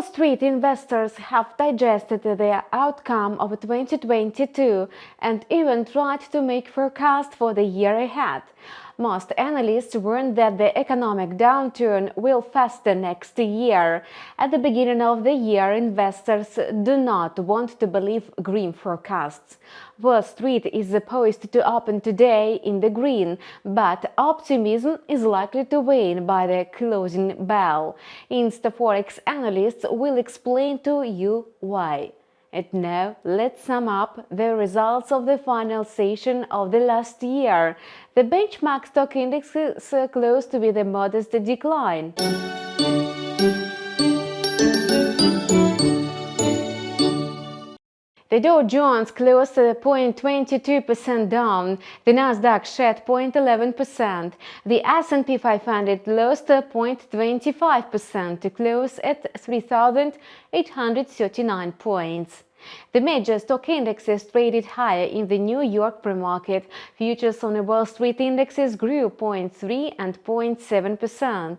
Street investors have digested the outcome of 2022 and even tried to make forecasts for the year ahead. Most analysts warn that the economic downturn will fasten next year. At the beginning of the year, investors do not want to believe green forecasts. Wall Street is poised to open today in the green, but optimism is likely to wane by the closing bell. InstaForex analysts will explain to you why. And now, let's sum up the results of the final session of the last year. The benchmark stock index is close to with a modest decline. The Dow Jones closed 0.22% down, the Nasdaq shed 0.11%, the S&P 500 lost 0.25% to close at 3,839 points. The major stock indexes traded higher in the New York pre-market. Futures on the Wall Street indexes grew 0.3% and 0.7%.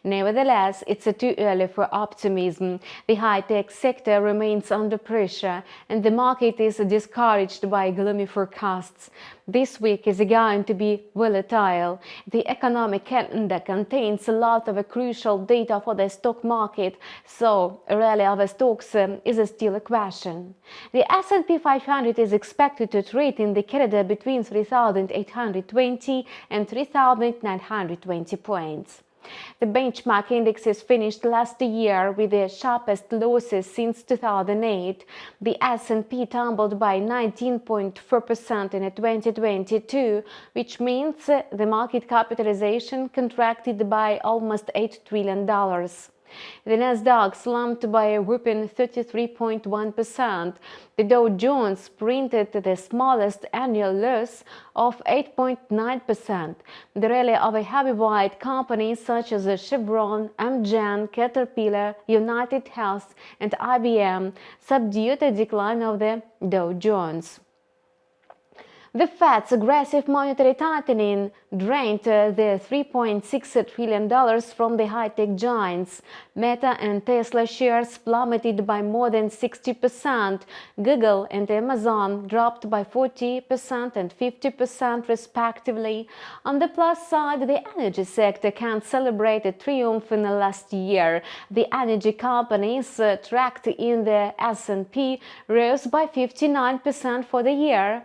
Nevertheless, it's too early for optimism. The high-tech sector remains under pressure, and the market is discouraged by gloomy forecasts. This week is going to be volatile. The economic calendar contains a lot of crucial data for the stock market, so a rally of stocks is still a question. The S&P 500 is expected to trade in the corridor between 3,820 and 3,920 points. The benchmark indexes finished last year with the sharpest losses since 2008. The S&P tumbled by 19.4% in 2022, which means the market capitalization contracted by almost $8 trillion. The Nasdaq slumped by a whopping 33.1%. The Dow Jones printed the smallest annual loss of 8.9%. The rally of heavyweight companies such as Chevron, Amgen, Caterpillar, United Health, and IBM subdued the decline of the Dow Jones. The Fed's aggressive monetary tightening drained the $3.6 trillion from the high-tech giants. Meta and Tesla shares plummeted by more than 60%. Google and Amazon dropped by 40% and 50% respectively. On the plus side, the energy sector can celebrate a triumph in the last year. The energy companies tracked in the S&P rose by 59% for the year.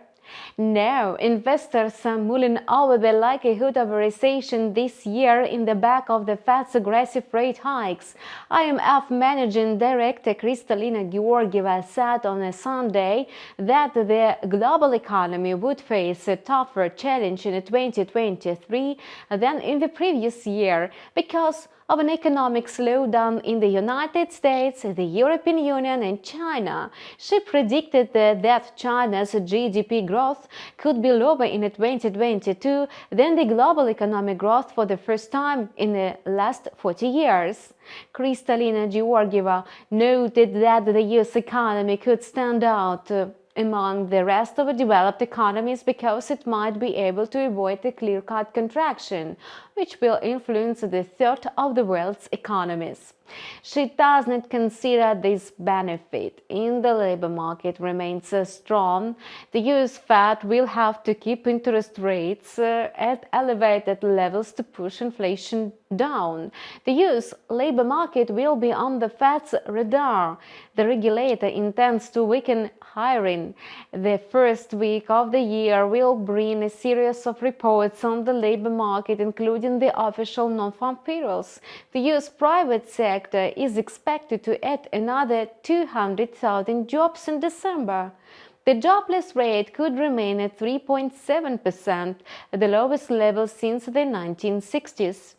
Now, investors are mulling over the likelihood of a recession this year in the back of the Fed's aggressive rate hikes. IMF Managing Director Kristalina Georgieva said on a Sunday that the global economy would face a tougher challenge in 2023 than in the previous year because of an economic slowdown in the United States, the European Union and China. She predicted that China's GDP growth could be lower in 2022 than the global economic growth for the first time in the last 40 years. Kristalina Georgieva noted that the US economy could stand out among the rest of the developed economies because it might be able to avoid a clear-cut contraction, which will influence the third of the world's economies. She does not consider this benefit in the labor market remains strong. The US Fed will have to keep interest rates at elevated levels to push inflation down. The US labor market will be on the Fed's radar. The regulator intends to weaken hiring. The first week of the year will bring a series of reports on the labor market, including the official non-farm payrolls. The US private sector is expected to add another 200,000 jobs in December. The jobless rate could remain at 3.7%, the lowest level since the 1960s.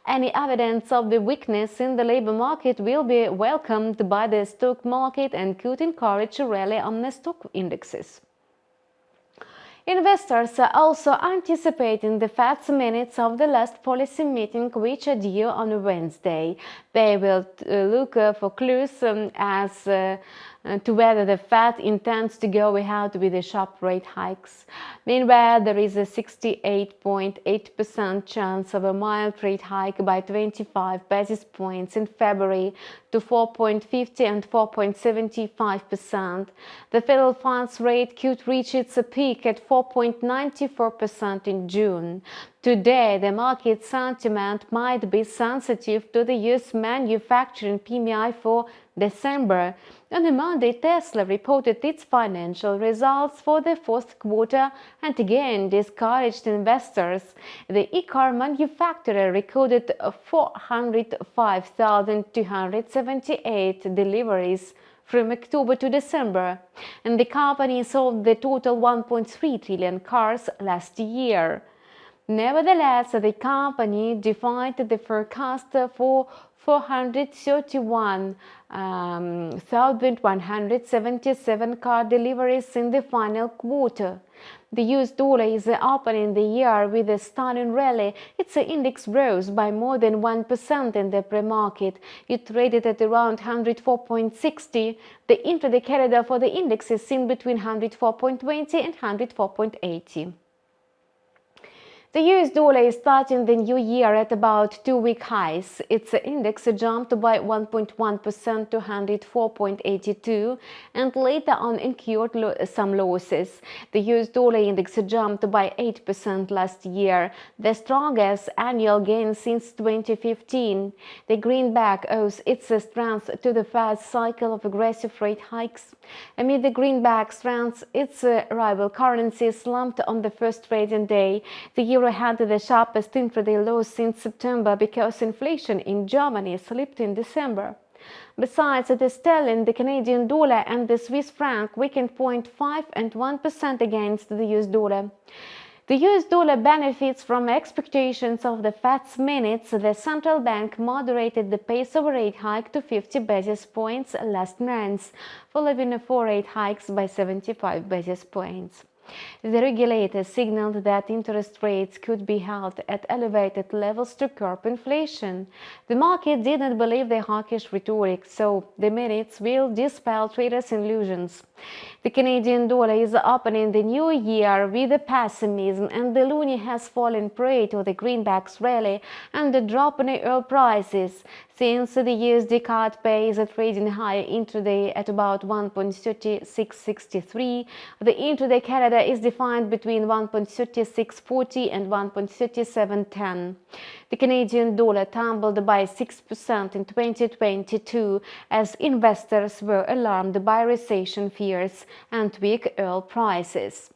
Any evidence of the weakness in the labor market will be welcomed by the stock market and could encourage a rally on the stock indexes. Investors are also anticipating the Fed's minutes of the last policy meeting, which are due on Wednesday. They will look for clues as to whether the Fed intends to go ahead with the sharp rate hikes. Meanwhile, there is a 68.8% chance of a mild rate hike by 25 basis points in February to 4.50 and 4.75%. The federal funds rate could reach its peak at 4.94% in June. Today, the market sentiment might be sensitive to the U.S. manufacturing PMI for December. On a Monday, Tesla reported its financial results for the fourth quarter and again discouraged investors. The e-car manufacturer recorded 405,278 deliveries from October to December, and the company sold the total 1.3 trillion cars last year. Nevertheless, the company defined the forecast for 431,177 car deliveries in the final quarter. The US dollar is opening the year with a stunning rally. Its index rose by more than 1% in the pre-market. It traded at around 104.60. The intraday corridor for the index is seen between 104.20 and 104.80. The US dollar is starting the new year at about 2-week highs. Its index jumped by 1.1% to 104.82 and later on incurred some losses. The US dollar index jumped by 8% last year, the strongest annual gain since 2015. The greenback owes its strength to the Fed's cycle of aggressive rate hikes. Amid the greenback strength, its rival currency slumped on the first trading day. The euro had the sharpest intraday low since September because inflation in Germany slipped in December. Besides the sterling, the Canadian dollar and the Swiss franc weakened 0.5% and 1% against the US dollar. The US dollar benefits from expectations of the Fed's minutes. The central bank moderated the pace of a rate hike to 50 basis points last month, following 4 rate hikes by 75 basis points. The regulator signaled that interest rates could be held at elevated levels to curb inflation. The market did not believe the hawkish rhetoric, so the minutes will dispel traders' illusions. The Canadian dollar is opening the new year with pessimism, and the loonie has fallen prey to the greenback's rally and the drop in oil prices. Since the USDX pays a trading high intraday at about 1.3663, the intraday corridor is defined between 1.3640 and 1.3710. The Canadian dollar tumbled by 6% in 2022 as investors were alarmed by recession fears and weak oil prices.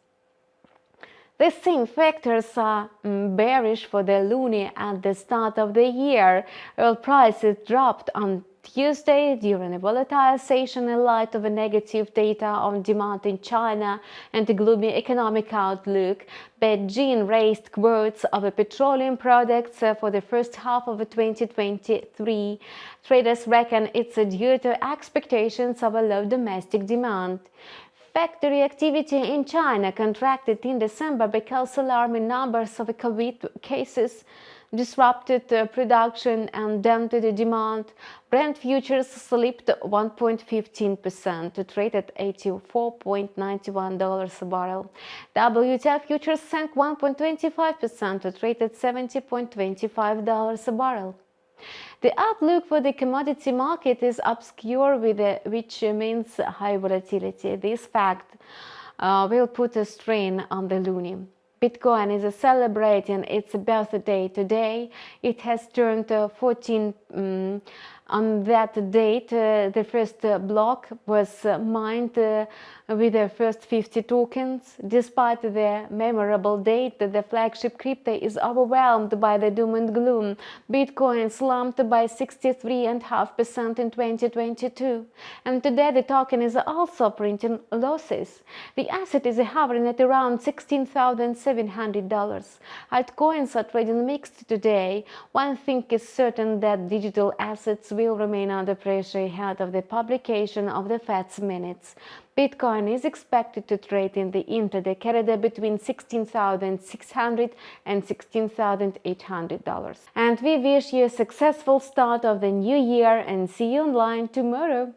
The same factors are bearish for the loonie at the start of the year. Oil prices dropped on Tuesday during a volatile session in light of a negative data on demand in China and a gloomy economic outlook. Beijing raised quotes of petroleum products for the first half of 2023. Traders reckon it's due to expectations of a low domestic demand. Factory activity in China contracted in December because alarming numbers of COVID cases disrupted production and dented demand. Brent futures slipped 1.15% to trade at $84.91 a barrel. WTI futures sank 1.25% to trade at $70.25 a barrel. The outlook for the commodity market is obscure, which means high volatility. This fact will put a strain on the loonie. Bitcoin is celebrating its birthday today. It has turned 14. On that date, the first block was mined with the first 50 tokens. Despite the memorable date, the flagship crypto is overwhelmed by the doom and gloom. Bitcoin slumped by 63.5% in 2022. And today the token is also printing losses. The asset is hovering at around $16,700. Altcoins are trading mixed today. One thing is certain, that digital assets will remain under pressure ahead of the publication of the Fed's minutes. Bitcoin is expected to trade in the intraday corridor between $16,600 and $16,800. And we wish you a successful start of the new year and see you online tomorrow.